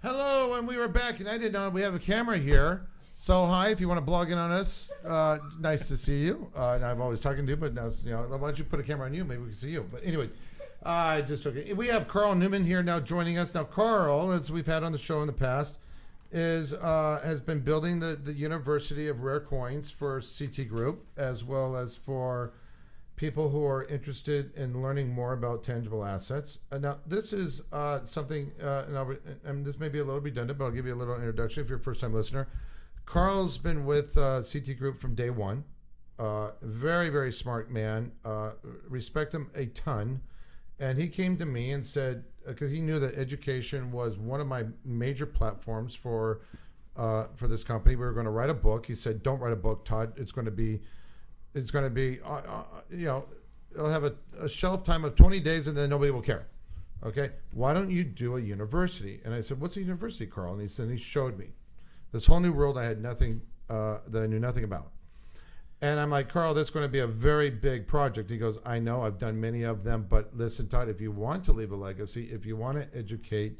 Hello, and we were back, and I didn't know we have a camera here. So hi, if you want to blog in on us, nice to see you. And I've always talking to you, but now, why don't you put a camera on you? Maybe we can see you. But anyways, just okay. We have Karl Newman here now joining us. Now, Karl, as we've had on the show in the past, has been building the University of Rare Coins for CT Group, as well as for people who are interested in learning more about tangible assets. Now, this is something, and this may be a little redundant, but I'll give you a little introduction if you're a first-time listener. Karl's been with CT Group from day one. Very, very smart man. Respect him a ton. And he came to me and said, because he knew that education was one of my major platforms for this company. We were going to write a book. He said, "Don't write a book, Todd. It's going to be, it'll have a shelf time of 20 days and then nobody will care. Okay, why don't you do a university?" And I said, "What's a university, Karl?" And he said, he showed me this whole new world I had nothing, that I knew nothing about. And I'm like, "Karl, that's going to be a very big project." He goes, "I know, I've done many of them, but listen, Todd, if you want to leave a legacy, if you want to educate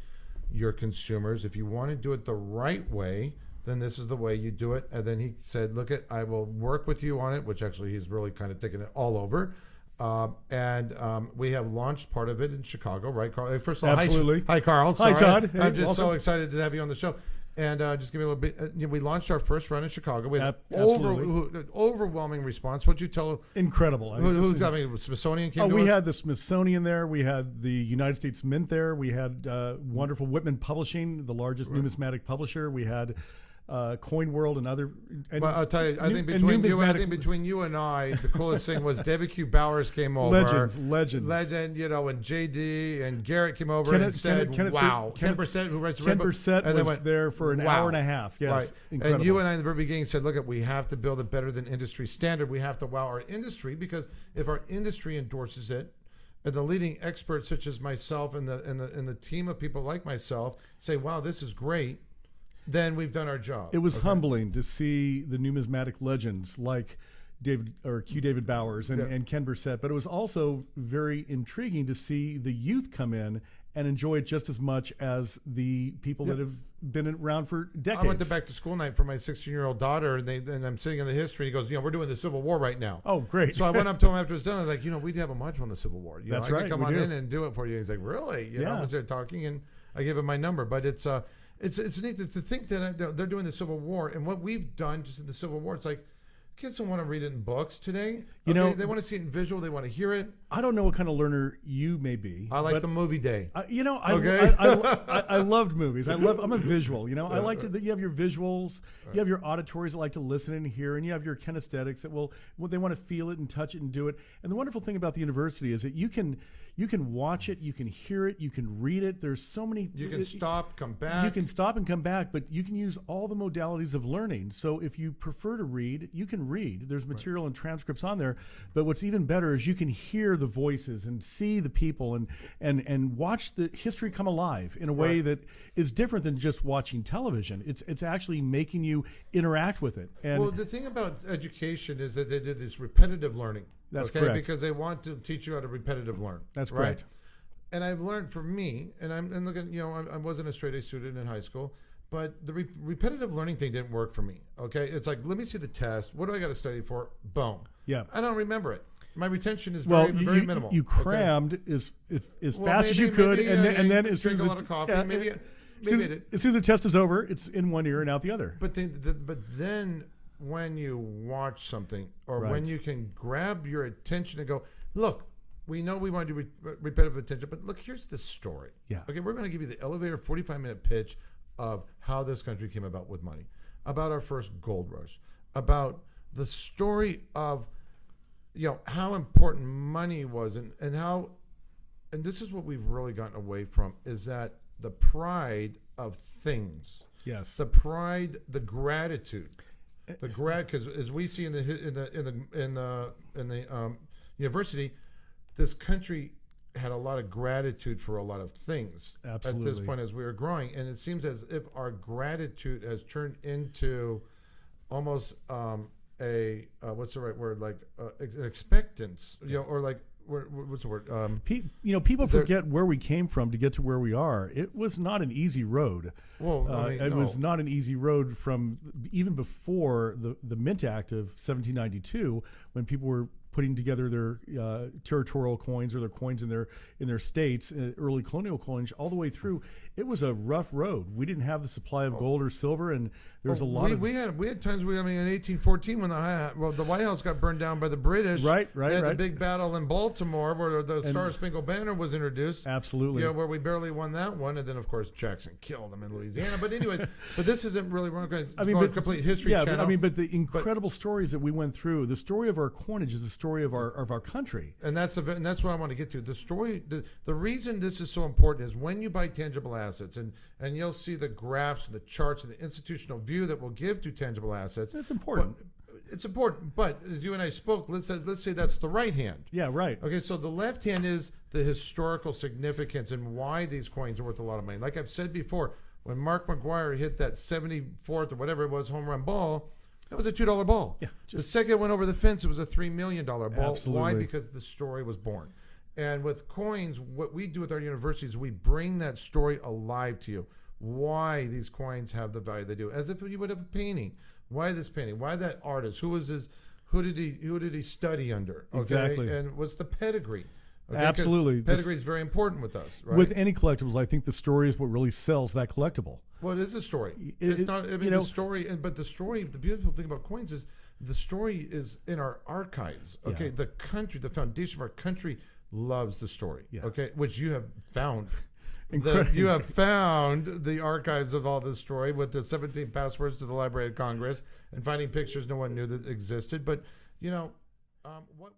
your consumers, if you want to do it the right way, then this is the way you do it." And then he said, I will work with you on it, which actually he's really kind of taken it all over. We have launched part of it in Chicago, right, Karl? First of all, absolutely. Hi, Karl. Sorry. Hi, Todd. I'm just so excited to have you on the show. And just give me a little bit. We launched our first run in Chicago. We had overwhelming response. What'd you tell? Incredible. Smithsonian came to we us? had the Smithsonian there. We had the United States Mint there. We had wonderful Whitman Publishing, the largest numismatic publisher. We had Coin World and other. Well, I'll tell you, I think between you and I, the coolest thing was David Q. Bowers came over. Legend, and JD and Garrett came over and said, "Wow." Ken Brissett, who writes the Ken Brissett was there for an hour and a half. Yes, right. Incredible. And you and I in the very beginning said, "Look, we have to build it better than industry standard. We have to wow our industry, because if our industry endorses it, and the leading experts such as myself and the team of people like myself say, 'Wow, this is great,' then we've done our job." It was humbling to see the numismatic legends like David Bowers and Ken Brissett, but it was also very intriguing to see the youth come in and enjoy it just as much as the people that have been around for decades. I went to back to school night for my 16-year-old daughter, and I'm sitting in the history. He goes, "We're doing the Civil War right now." Oh, great! So I went up to him after it was done. I was like, "We have a module on the Civil War. That's I right. can come on in and do it for you." He's like, "Really?" I was there talking, and I gave him my number. But it's neat to think that they're doing the Civil War, and what we've done just in the Civil War. It's like, kids don't want to read it in books today. They want to see it in visual. They want to hear it. I don't know what kind of learner you may be. I like the movie day. I loved movies. I'm a visual. I like to. You have your visuals. Right. You have your auditories that like to listen and hear, and you have your kinesthetics that they want to feel it and touch it and do it. And the wonderful thing about the university is that you can watch it, you can hear it, you can read it. There's so many. You can stop, come back. You can stop and come back, but you can use all the modalities of learning. So if you prefer to read, you can read. There's material and transcripts on there. But what's even better is you can hear the voices and see the people and watch the history come alive in a way that is different than just watching television. It's actually making you interact with it. And well, the thing about education is that they did this repetitive learning. That's correct. Because they want to teach you how to repetitive learn. That's correct. And I've learned for me, and I'm looking, I wasn't a straight A student in high school, but the repetitive learning thing didn't work for me. Okay, it's like, let me see the test. What do I got to study for? Boom. Yeah. I don't remember it. My retention is very minimal. You crammed as fast as you could, and then as soon as drink a lot of coffee, maybe as soon as the test is over, it's in one ear and out the other. But then when you watch something, or when you can grab your attention and go, look, we know we want to do repetitive attention, but look, here's the story. Yeah. Okay, we're going to give you the elevator 45-minute pitch of how this country came about with money, about our first gold rush, about the story of how important money was, and how, and this is what we've really gotten away from, is that the pride of things. Yes. The pride, the gratitude. Because as we see in the university, this country had a lot of gratitude for a lot of things. Absolutely. At this point as we were growing, and it seems as if our gratitude has turned into almost what's the right word, like an expectance, or like what's the word? People forget where we came from to get to where we are. It was not an easy road. Well, it was not an easy road from even before the Mint Act of 1792, when people were putting together their territorial coins or their coins in their states, early colonial coinage, all the way through. It was a rough road. We didn't have the supply of gold or silver, and there was a lot of. We had times. In 1814, when the White House got burned down by the British, right. They had the big battle in Baltimore where the Star Spangled Banner was introduced. Absolutely. Where we barely won that one, and then of course Jackson killed them in Louisiana. But anyways, but this isn't really. We're not going to go complete history channel. But the incredible stories that we went through. The story of our coinage is the story of our country, and that's what I want to get to. The story. The reason this is so important is when you buy tangible assets, and you'll see the graphs and the charts and the institutional view that we'll give to tangible assets. It's important. It's important, but as you and I spoke, let's say that's the right hand. Yeah, right. Okay, so the left hand is the historical significance and why these coins are worth a lot of money. Like I've said before, when Mark McGwire hit that 74th or whatever it was home run ball, that was a $2 ball. Yeah, the second it went over the fence, it was a $3 million ball. Absolutely. Why? Because the story was born. And with coins, what we do with our universities, we bring that story alive to you. Why these coins have the value they do, as if you would have a painting. Why this painting? Why that artist? Who was his? Who did he study under? Okay? Exactly. And what's the pedigree? Okay? Absolutely. Pedigree is very important with us. Right? With any collectibles, I think the story is what really sells that collectible. Well, it is a story. It's not. I mean, the story. But the story. The beautiful thing about coins is the story is in our archives. Okay, Yeah. The country, the foundation of our country, loves the story. Yeah. Okay, which you have found. Incredible. You have found the archives of all this story with the 17 passwords to the Library of Congress and finding pictures no one knew that existed. But what